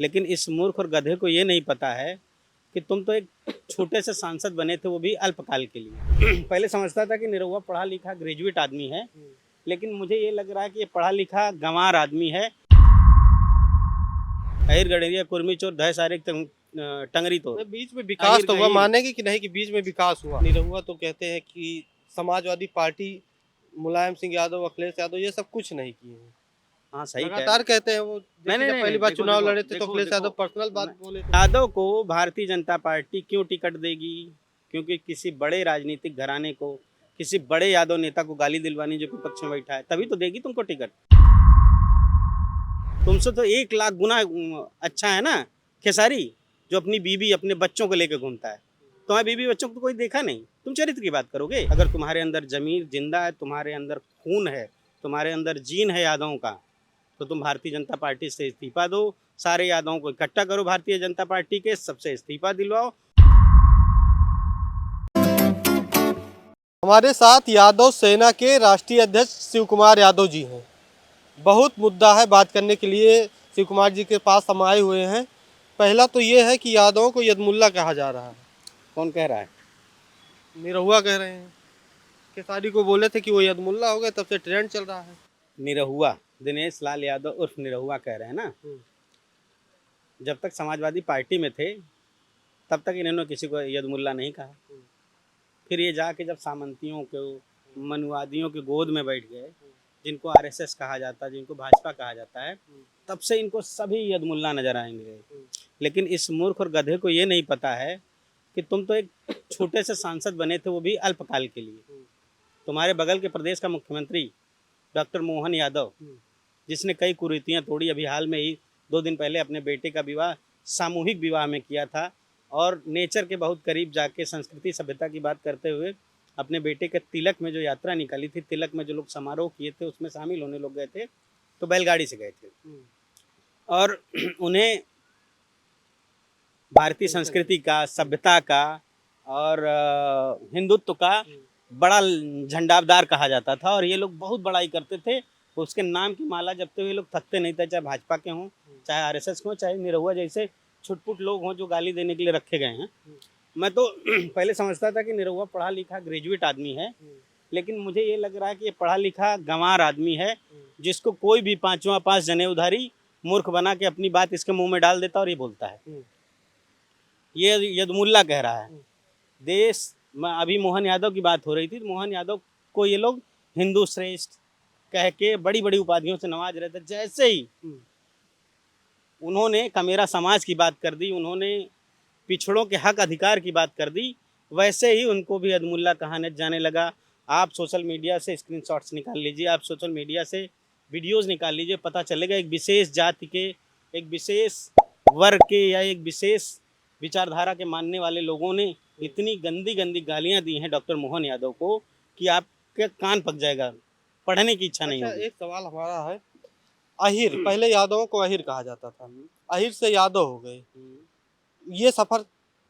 लेकिन इस मूर्ख और गधे को ये नहीं पता है कि तुम तो एक छोटे से सांसद बने थे, वो भी अल्पकाल के लिए। पहले समझता था कि निरहुआ पढ़ा लिखा ग्रेजुएट आदमी है, लेकिन मुझे ये लग रहा है कि ये पढ़ा लिखा गंवार आदमी है। अहिर गडेरिया कुर्मी चोर धय सारे टंगरी तो बीच में विकास तो हुआ, अहिर मानेगी कि नहीं कि बीच में विकास हुआ? निरहुआ तो कहते हैं कि समाजवादी पार्टी, मुलायम सिंह यादव, अखिलेश यादव ये सब कुछ नहीं किए हैं। हाँ सही कह रहे लगातार हैं। कहते हैं वो। नहीं देखिए नहीं जब नहीं पहली नहीं, बार देखो चुनाव देखो लड़े थे तो देखो अखिलेश यादव देखो पर्सनल बात न- बोले थे। यादव को भारतीय जनता पार्टी क्यों टिकट देगी? क्योंकि किसी बड़े राजनीतिक घराने को, किसी बड़े यादव नेता को गाली दिलवानी जो विपक्ष में बैठा है, तभी तो देगी तुमको टिकट। तुमसे तो 1 लाख गुना अच्छा है ना खेसारी, जो अपनी बीवी अपने बच्चों को लेकर घूमता है। तुम्हारे बीवी बच्चों को तो कोई देखा नहीं, तुम चरित्र की बात करोगे? अगर तुम्हारे अंदर जमीर जिंदा है, तुम्हारे अंदर खून है, तुम्हारे अंदर जीन है यादवों का, तो तुम भारतीय जनता पार्टी से इस्तीफा दो। सारे यादवों को इकट्ठा करो भारतीय जनता पार्टी के, सबसे इस्तीफा दिलवाओ। हमारे साथ यादव सेना के राष्ट्रीय अध्यक्ष शिव कुमार यादव जी हैं। बहुत मुद्दा है बात करने के लिए, शिव कुमार जी के पास हम आए हुए हैं। पहला तो ये है कि यादवों को यदमुल्ला कहा जा रहा है। कौन कह रहा है? निरहुआ कह रहे हैं। खेसारी को बोले थे कि वो यदमुल्ला हो गए, तब से ट्रेंड चल रहा है। निरहुआ, दिनेश लाल यादव उर्फ निरहुआ कह रहे हैं ना। जब तक समाजवादी पार्टी में थे तब तक इन्होंने किसी को यदमुल्ला नहीं कहा। फिर ये जाके जब सामंतियों को, मनुवादियों के गोद में बैठ गए, जिनको आरएसएस कहा जाता है, जिनको भाजपा कहा जाता है, तब से इनको सभी यदमुल्ला नजर आएंगे। लेकिन इस मूर्ख और गधे को ये नहीं पता है कि तुम तो एक छोटे से सांसद बने थे, वो भी अल्पकाल के लिए। तुम्हारे बगल के प्रदेश का मुख्यमंत्री डॉक्टर मोहन यादव, जिसने कई कुरीतियां तोड़ी, अभी हाल में ही 2 दिन पहले अपने बेटे का विवाह सामूहिक विवाह में किया था, और नेचर के बहुत करीब जाके संस्कृति सभ्यता की बात करते हुए अपने बेटे के तिलक में जो यात्रा निकाली थी, तिलक में जो लोग समारोह किए थे उसमें शामिल होने लोग गए थे, तो बैलगाड़ी से गए थे। और उन्हें भारतीय संस्कृति का, सभ्यता का और हिंदुत्व का बड़ा झंडादार कहा जाता था, और ये लोग बहुत बड़ाई करते थे। उसके नाम की माला जपते हुए लोग थकते नहीं थे, चाहे भाजपा के हों, चाहे आरएसएस के हों, चाहे निरहुआ जैसे छुटपुट लोग हों जो गाली देने के लिए रखे गए हैं। मैं तो पहले समझता था कि निरहुआ पढ़ा लिखा ग्रेजुएट आदमी है, लेकिन मुझे ये लग रहा है कि ये पढ़ा लिखा गंवार आदमी है, जिसको कोई भी पांचवा पांच जनेऊधारी मूर्ख बना के अपनी बात इसके मुंह में डाल देता और ये बोलता है। ये यदमुल्ला कह रहा है। देश में अभी मोहन यादव की बात हो रही थी, मोहन यादव को ये लोग हिंदू श्रेष्ठ कह के बड़ी बड़ी उपाधियों से नवाज रहे थे। जैसे ही उन्होंने कमेरा समाज की बात कर दी, उन्होंने पिछड़ों के हक अधिकार की बात कर दी, वैसे ही उनको भी यदमुल्ला कहा जाने लगा। आप सोशल मीडिया से स्क्रीनशॉट्स निकाल लीजिए, आप सोशल मीडिया से वीडियोस निकाल लीजिए, पता चलेगा एक विशेष जाति के, एक विशेष वर्ग के या एक विशेष विचारधारा के मानने वाले लोगों ने इतनी गंदी गंदी गालियां दी हैं डॉक्टर मोहन यादव को कि आपके कान पक जाएगा, पढ़ने की इच्छा नहीं होगी। एक सवाल हमारा है, अहिर, पहले यादवों को अहिर कहा जाता था, अहिर से यादव हो गए। ये सफर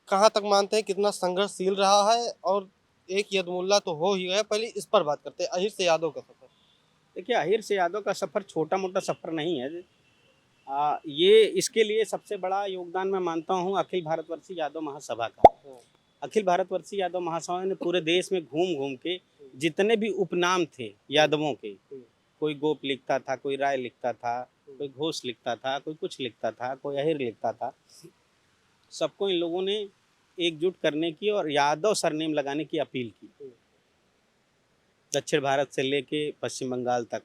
कहाँ तक मानते हैं, कितना संघर्षशील रहा है? और एक यदमुल्ला तो हो ही गया, पहले इस पर बात करते हैं, अहिर से यादव का सफर। देखिए, अहिर से यादव का सफर छोटा मोटा सफर नहीं है। ये इसके लिए सबसे बड़ा योगदान मैं मानता हूँ अखिल भारतवर्षीय यादव महासभा का। अखिल भारतवर्षीय यादव महासभा ने पूरे देश में घूम घूम के जितने भी उपनाम थे यादवों के, कोई गोप लिखता था, कोई राय लिखता था, कोई घोष लिखता था, कोई कुछ लिखता था, कोई अहिर लिखता था, सबको इन लोगों ने एकजुट करने की और यादव सरनेम लगाने की अपील की। दक्षिण भारत से लेके पश्चिम बंगाल तक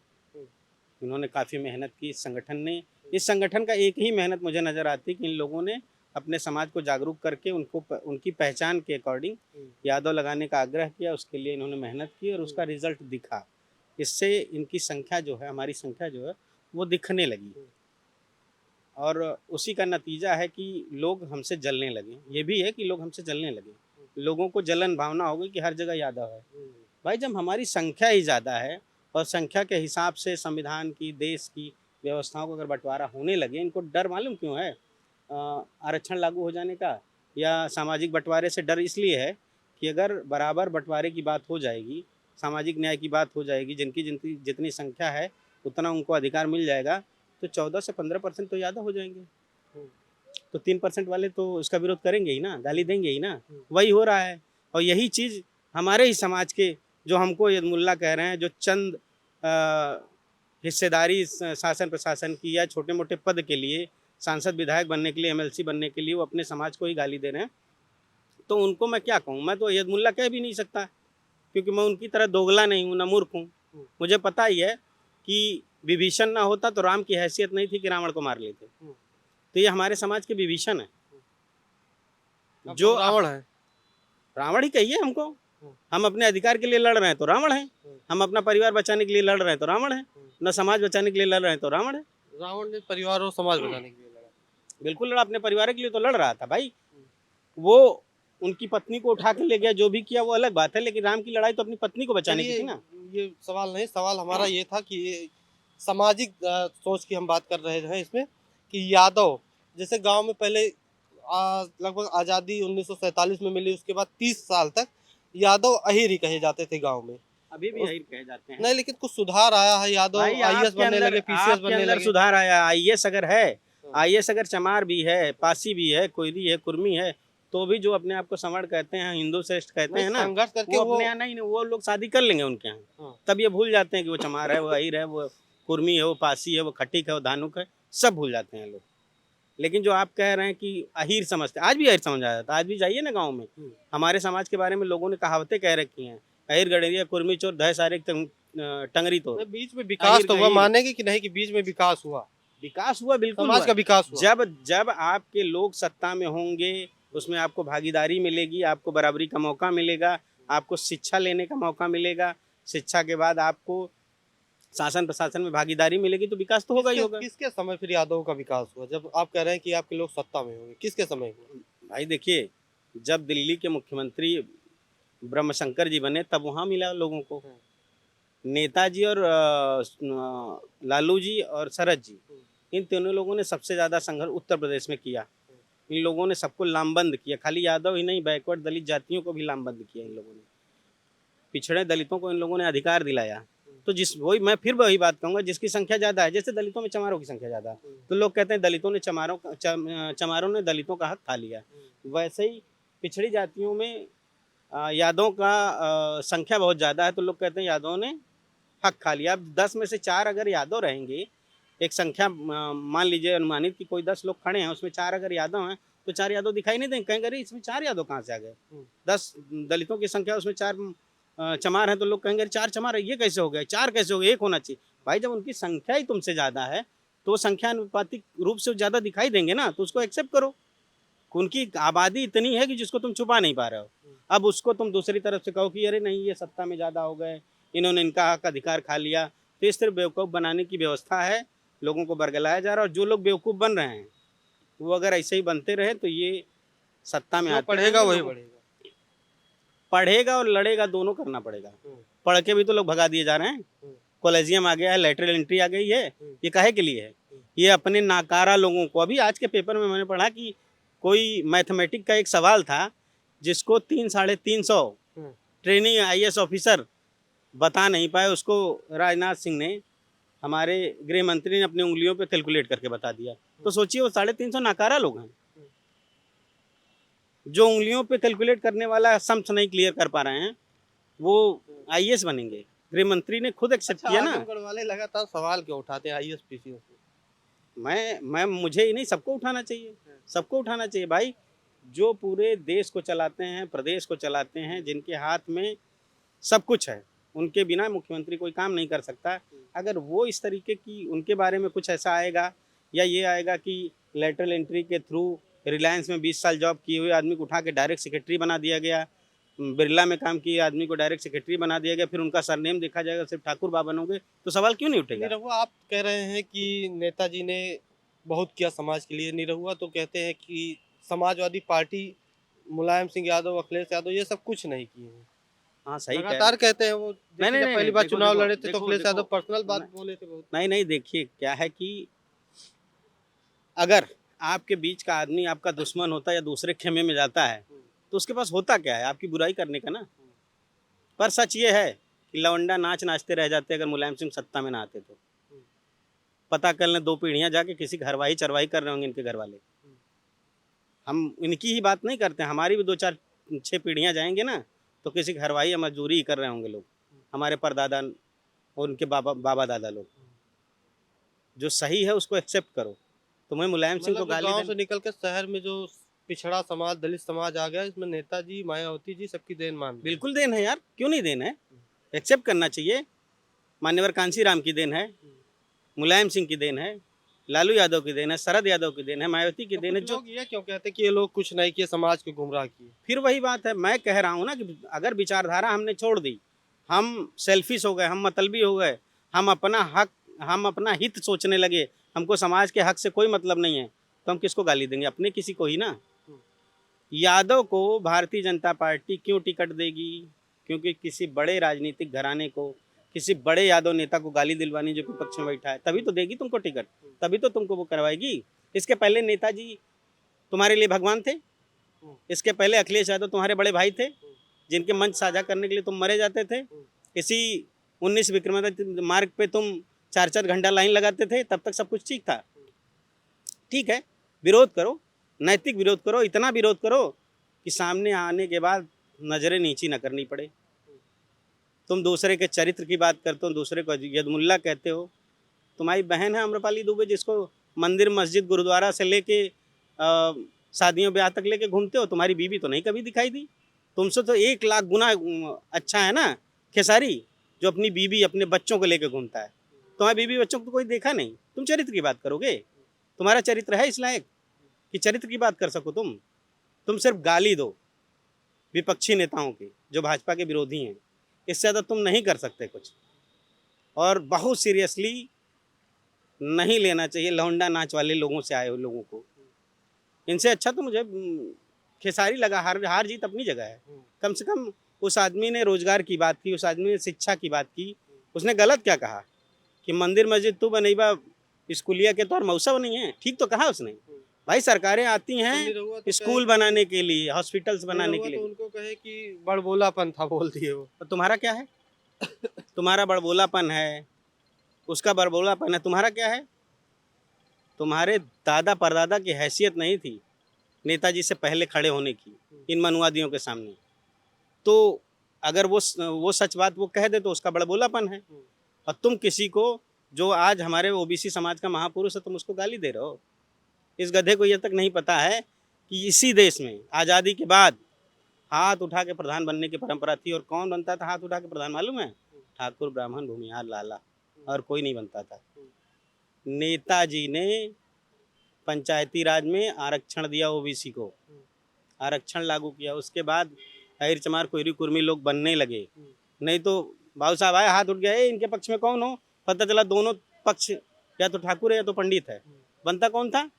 इन्होंने काफ़ी मेहनत की। इस संगठन का एक ही मेहनत मुझे नज़र आती कि इन लोगों ने अपने समाज को जागरूक करके उनको उनकी पहचान के अकॉर्डिंग यादव लगाने का आग्रह किया। उसके लिए इन्होंने मेहनत की और उसका रिजल्ट दिखा। इससे इनकी संख्या जो है, हमारी संख्या जो है, वो दिखने लगी, और उसी का नतीजा है कि लोग हमसे जलने लगे। ये भी है कि लोग हमसे जलने लगे, लोगों को जलन भावना हो गई कि हर जगह यादव है। भाई, जब हमारी संख्या ही ज़्यादा है और संख्या के हिसाब से संविधान की, देश की व्यवस्थाओं को अगर बंटवारा होने लगे, इनको डर मालूम क्यों है आरक्षण लागू हो जाने का या सामाजिक बंटवारे से? डर इसलिए है कि अगर बराबर बंटवारे की बात हो जाएगी, सामाजिक न्याय की बात हो जाएगी, जिनकी जिनकी जितनी संख्या है उतना उनको अधिकार मिल जाएगा, तो 14 से 15% तो यादव हो जाएंगे। तो 3% वाले तो उसका विरोध करेंगे ही ना, गाली देंगे ही ना। वही हो रहा है। और यही चीज़ हमारे ही समाज के जो हमको ये मुल्ला कह रहे हैं, जो चंद हिस्सेदारी शासन प्रशासन की या छोटे मोटे पद के लिए, सांसद विधायक बनने के लिए, एमएलसी बनने के लिए वो अपने समाज को ही गाली दे रहे हैं, तो उनको मैं क्या कहूँ? मैं तो अय्यद मुल्ला कह भी नहीं सकता, क्योंकि मैं उनकी तरह दोगला नहीं हूँ, ना मूर्ख हूँ। मुझे पता ही है कि विभीषण ना होता तो राम की हैसियत नहीं थी कि रावण को मार लेते। तो ये हमारे समाज के विभीषण है, जो रावण है। रावण ही कहिए हमको। हम अपने अधिकार के लिए लड़ रहे हैं तो रावण है, हम अपना परिवार बचाने के लिए लड़ रहे हैं तो रावण है, न समाज बचाने के लिए लड़ रहे हैं तो रावण है। रावण ने परिवार और समाज बचाने के लिए लड़ा। बिल्कुल लड़ा, अपने परिवार के लिए तो लड़ रहा था भाई। वो उनकी पत्नी को उठा के ले गया, जो भी किया वो अलग बात है, लेकिन राम की लड़ाई तो अपनी पत्नी को बचाने की थी ना। ये सवाल नहीं, सवाल हमारा ये था कि ये सामाजिक सोच की हम बात कर रहे हैं इसमें, कि यादव जैसे गांव में पहले लगभग आज़ादी 1947 में मिली, उसके बाद 30 साल तक यादव अहीर ही कहे जाते थे गांव में। अभी भी अहीर कहे जाते हैं। नहीं, लेकिन कुछ सुधार आया है, यादव भाई आईएएस आपके बनने अंदर, लगे, पीसीएस आपके बनने अंदर लगे। सुधार आया। आईएएस अगर है, आईएएस अगर चमार भी है, पासी भी है, कोयरी है, कुर्मी है, तो भी जो अपने आप को संवर्ण कहते हैं, हिंदू श्रेष्ठ कहते हैं ना, संघर्ष करके वो अपने यहाँ नहीं, वो लोग शादी कर लेंगे उनके यहाँ। तब ये भूल जाते हैं कि वो चमार है, वो अहीर है, वो कुर्मी है, वो पासी है, वो खटीक है, वो धानुक है, सब भूल जाते हैं लोग। लेकिन जो आप कह रहे हैं कि अहीर समझते, आज भी अहीर समझा जाता है। आज भी जाइए ना गाँव में, हमारे समाज के बारे में लोगों ने कहावतें कह रखी हैं, अहीर गड़ेरिया कुर्मी चोर धय सारे टंगरी तोड़। बीच में विकास तो हुआ, मानेगी कि नहीं कि बीच में विकास हुआ? विकास हुआ, बिल्कुल समाज का विकास हुआ। जब जब आपके लोग सत्ता में होंगे, उसमें आपको भागीदारी मिलेगी, आपको बराबरी का मौका मिलेगा, आपको शिक्षा लेने का मौका मिलेगा, शिक्षा के बाद आपको शासन प्रशासन में भागीदारी मिलेगी, तो विकास तो होगा ही होगा। किसके समय फिर यादव का विकास हुआ, जब आप कह रहे हैं कि आपके लोग सत्ता में होंगे? किसके समय हुआ? भाई देखिए, जब दिल्ली के मुख्यमंत्री ब्रह्मशंकर जी बने, तब वहाँ मिला लोगों को। नेताजी और लालू जी और शरद जी, इन तीनों लोगों ने सबसे ज़्यादा संघर्ष उत्तर प्रदेश में किया। इन लोगों ने सबको लामबंद किया, खाली यादव ही नहीं, बैकवर्ड दलित जातियों को भी लामबंद किया इन लोगों ने। पिछड़े दलितों को इन लोगों ने अधिकार दिलाया। तो मैं फिर वही बात कहूँगा, जिसकी संख्या ज़्यादा है, जैसे दलितों में चमारों की संख्या ज़्यादा है, तो लोग कहते हैं दलितों ने चमारों ने दलितों का हक खा लिया। वैसे ही पिछड़ी जातियों में यादवों का संख्या बहुत ज़्यादा है, तो लोग कहते हैं यादवों ने हक खा लिया। अब 10 में से 4 अगर यादव रहेंगे, एक संख्या मान लीजिए अनुमानित कि कोई 10 लोग खड़े हैं, उसमें 4 अगर यादव हैं, तो 4 यादव दिखाई नहीं देंगे, कहेंगे अरे इसमें 4 यादव कहाँ से आ गए। 10 दलितों की संख्या, उसमें 4 चमार हैं, तो लोग कहेंगे 4 चमार है, ये कैसे हो गए, 4 कैसे हो गए, 1 होना चाहिए। भाई जब उनकी संख्या ही तुमसे ज़्यादा है, तो संख्या अनुपातिक रूप से ज़्यादा दिखाई देंगे ना, तो उसको एक्सेप्ट करो। उनकी आबादी इतनी है कि जिसको तुम छुपा नहीं पा रहे हो। अब उसको तुम दूसरी तरफ से कहो कि अरे नहीं, ये सत्ता में ज़्यादा हो गए, इन्होंने इनका हक अधिकार खा लिया, तो इस तरह बेवकूफ़ बनाने की व्यवस्था है, लोगों को बरगलाया जा रहा है। और जो लोग बेवकूफ़ बन रहे हैं, वो अगर ऐसे ही बनते रहे, तो ये सत्ता में पढ़ेगा वही बढ़ेगा। पढ़ेगा और लड़ेगा, दोनों करना पड़ेगा। पढ़ के भी तो लोग भगा दिए जा रहे हैं। कॉलेजियम आ गया है, लैटरल एंट्री आ गई है, ये काहे के लिए है? ये अपने नाकारा लोगों को। अभी आज के पेपर में मैंने पढ़ा कि कोई मैथमेटिक का एक सवाल था, जिसको 300-350 ट्रेनिंग आईएएस ऑफिसर बता नहीं पाए, उसको राजनाथ सिंह ने, हमारे गृह मंत्री ने, अपनी उंगलियों पे कैलकुलेट करके बता दिया। तो सोचिए, वो 350 नाकारा लोग हैं, जो उंगलियों पे कैलकुलेट करने वाला सम्स नहीं क्लियर कर पा रहे हैं, वो आईएएस बनेंगे। गृह मंत्री ने खुद एक्सेप्ट किया ना। आजमगढ़ वाले लगातार सवाल क्यों उठाते हैं आईएएस पीसीएस पे? मैं मुझे ही नहीं, सबको उठाना चाहिए, सबको उठाना चाहिए भाई। जो पूरे देश को चलाते हैं, प्रदेश को चलाते हैं, जिनके हाथ में सब कुछ है, उनके बिना मुख्यमंत्री कोई काम नहीं कर सकता। अगर वो इस तरीके की, उनके बारे में कुछ ऐसा आएगा, या ये आएगा कि लेटरल एंट्री के थ्रू रिलायंस में 20 साल जॉब किए हुए आदमी को उठा के डायरेक्ट सेक्रेटरी बना दिया गया, बिरला में काम किए आदमी को डायरेक्ट सेक्रेटरी बना दिया गया, फिर उनका सरनेम देखा जाएगा, सिर्फ ठाकुर बा बनोगे, तो सवाल क्यों नहीं उठेगा? निरहुआ, आप कह रहे हैं कि नेताजी ने बहुत किया समाज के लिए। निरहुआ तो कहते हैं कि समाजवादी पार्टी, मुलायम सिंह यादव, अखिलेश यादव, ये सब कुछ नहीं किए हैं। हाँ सही लगातार कहते हैं वो। नहीं, पहली बार देखो, चुनाव देखो, लड़े थे तो देखो, अखिलेश यादव देखो, पर्सनल बात बोले थे बहुत। नहीं, देखिए क्या है कि अगर आपके बीच का आदमी आपका दुश्मन होता है या दूसरे खेमे में जाता है, तो उसके पास होता क्या है? आपकी बुराई करने का ना। पर सच ये है कि लवंडा नाचते रह जाते अगर मुलायम सिंह सत्ता में ना आते तो। पता कर लें 2 पीढ़ियां जाके किसी घरवाही चरवाही कर रहे होंगे इनके घर वाले। हम इनकी ही बात नहीं करते, हमारी भी 2-4-6 पीढ़ियां जाएंगे ना तो किसी घरवाही या मजदूरी ही कर रहे होंगे लोग, हमारे परदादा और उनके बाबा दादा लोग। जो सही है उसको एक्सेप्ट करो। तुम्हें मुलायम सिंह को मतलब गाली गांव देना, से निकल के शहर में जो पिछड़ा समाज, दलित समाज आ गया, इसमें नेताजी, मायावती जी सबकी देन मान रहे हैं। बिल्कुल देन है यार, क्यों नहीं देन है, एक्सेप्ट करना चाहिए। मान्यवर कांसी राम की देन है, मुलायम सिंह की देन है, लालू यादव की देन है, शरद यादव की देन है, मायावती की तो देन है। कुछ जो लोग ये क्यों कहते हैं कि ये लोग कुछ नहीं किए, समाज को गुमराह किए? फिर वही बात है, मैं कह रहा हूँ ना कि अगर विचारधारा हमने छोड़ दी, हम सेल्फिश हो गए, हम मतलबी हो गए, हम अपना हित सोचने लगे, हमको समाज के हक से कोई मतलब नहीं है, तो हम किसको गाली देंगे? अपने किसी को ही ना। यादव को भारतीय जनता पार्टी क्यों टिकट देगी? क्योंकि किसी बड़े राजनीतिक घराने को, किसी बड़े यादव नेता को गाली दिलवानी जो विपक्ष में बैठा है, तभी तो देगी तुमको टिकट, तभी तो तुमको वो करवाएगी। इसके पहले नेताजी तुम्हारे लिए भगवान थे, इसके पहले अखिलेश यादव तुम्हारे बड़े भाई थे, जिनके मंच साझा करने के लिए तुम मरे जाते थे। इसी 19 विक्रमादित्य मार्ग पे तुम 4-4 घंटा लाइन लगाते थे, तब तक सब कुछ ठीक था। ठीक है, विरोध करो, नैतिक विरोध करो, इतना विरोध करो कि सामने आने के बाद नजरें नीची न करनी पड़े। तुम दूसरे के चरित्र की बात करते हो, दूसरे को यदमुल्ला कहते हो। तुम्हारी बहन है अम्रपाली दुबे, जिसको मंदिर मस्जिद गुरुद्वारा से लेके शादियों ब्याह तक लेके घूमते हो, तुम्हारी बीवी तो नहीं कभी दिखाई दी। तुमसे तो 1 लाख गुना अच्छा है ना खेसारी, जो अपनी बीवी अपने बच्चों को लेके घूमता है। तुम्हारी बीवी बच्चों को कोई देखा नहीं, तुम चरित्र की बात करोगे? तुम्हारा चरित्र है इस लायक कि चरित्र की बात कर सको? तुम सिर्फ गाली दो विपक्षी नेताओं की जो भाजपा के विरोधी हैं, इससे ज़्यादा तुम नहीं कर सकते कुछ। और बहुत सीरियसली नहीं लेना चाहिए लौंडा नाच वाले लोगों से आए हुए लोगों को। इनसे अच्छा तो मुझे खेसारी लगा। हार जीत अपनी जगह है, कम से कम उस आदमी ने रोजगार की बात की, उस आदमी ने शिक्षा की बात की। उसने गलत क्या कहा कि मंदिर मस्जिद तू बनैबा, स्कूलिया के तौर मौसा नहीं है, ठीक तो कहा उसने। भाई सरकारें आती हैं स्कूल बनाने के लिए, हॉस्पिटल्स बनाने के लिए, तो उनको कहे कि बड़बोलापन था, बोल दिए वो। तो तुम्हारा क्या है? तुम्हारा बड़बोलापन है, उसका बड़बोलापन है, तुम्हारा क्या है? तुम्हारे दादा परदादा की हैसियत नहीं थी नेताजी से पहले खड़े होने की इन मनुवादियों के सामने। तो अगर वो सच बात वो कह दे तो उसका बड़बोलापन है। और तुम किसी को जो आज हमारे ओबीसी समाज का महापुरुष है, तुम उसको गाली दे रहे हो। इस गधे को ये तक नहीं पता है कि इसी देश में आज़ादी के बाद हाथ उठा के प्रधान बनने की परंपरा थी। और कौन बनता था हाथ उठा के प्रधान मालूम है? ठाकुर, ब्राह्मण, भूमिहार, लाला, और कोई नहीं बनता था। नेताजी ने पंचायती राज में आरक्षण दिया, ओबीसी को आरक्षण लागू किया। उसके बाद अहिर चमार कोयरी कुर्मी लोग बनने लगे। नहीं तो बाबू साहब आए, हाथ उठ गया, इनके पक्ष में कौन हो? पता चला दोनों पक्ष या तो ठाकुर है या तो पंडित है। बनता कौन था?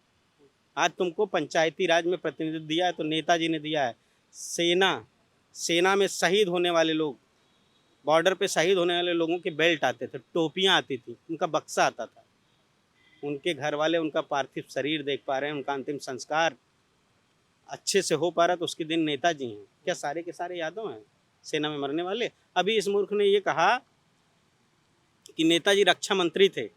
आज तुमको पंचायती राज में प्रतिनिधित्व दिया है तो नेताजी ने दिया है। सेना में शहीद होने वाले लोग, बॉर्डर पे शहीद होने वाले लोगों के बेल्ट आते थे, टोपियां आती थी, उनका बक्सा आता था। उनके घर वाले उनका पार्थिव शरीर देख पा रहे हैं, उनका अंतिम संस्कार अच्छे से हो पा रहा, तो उसके दिन नेताजी हैं। क्या सारे के सारे यादव हैं सेना में मरने वाले? अभी इस मूर्ख ने ये कहा कि नेताजी रक्षा मंत्री थे,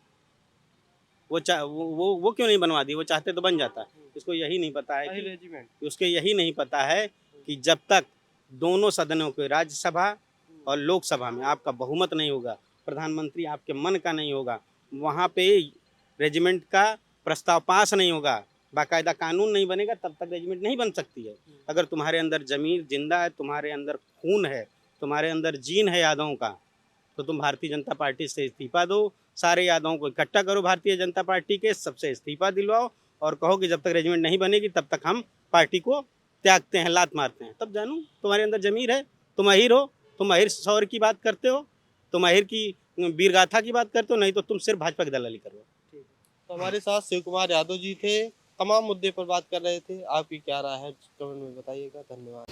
वो क्यों नहीं बनवा दी? वो चाहते तो बन जाता। इसको यही नहीं पता है कि उसके यही नहीं पता है कि जब तक दोनों सदनों के, राज्यसभा और लोकसभा में आपका बहुमत नहीं होगा, प्रधानमंत्री आपके मन का नहीं होगा, वहाँ पे रेजिमेंट का प्रस्ताव पास नहीं होगा, बाकायदा कानून नहीं बनेगा, तब तक रेजिमेंट नहीं बन सकती है। अगर तुम्हारे अंदर जमीर जिंदा है, तुम्हारे अंदर खून है, तुम्हारे अंदर जीन है यादवों का, तो तुम भारतीय जनता पार्टी से इस्तीफा दो। सारे यादवों को इकट्ठा करो भारतीय जनता पार्टी के, सबसे इस्तीफा दिलवाओ और कहो कि जब तक रेजिमेंट नहीं बनेगी तब तक हम पार्टी को त्यागते हैं, लात मारते हैं। तब जानू तुम्हारे अंदर जमीर है, तुम अहिर हो, तुम अहिर शौर्य की बात करते हो, तुम अहिर की वीरगाथा की बात करते हो, नहीं तो तुम सिर्फ भाजपा की दलाली कर रहे हो। तो हमारे साथ शिव कुमार यादव जी थे, तमाम मुद्दे पर बात कर रहे थे। आपकी क्या राय है कमेंट में बताइएगा। धन्यवाद।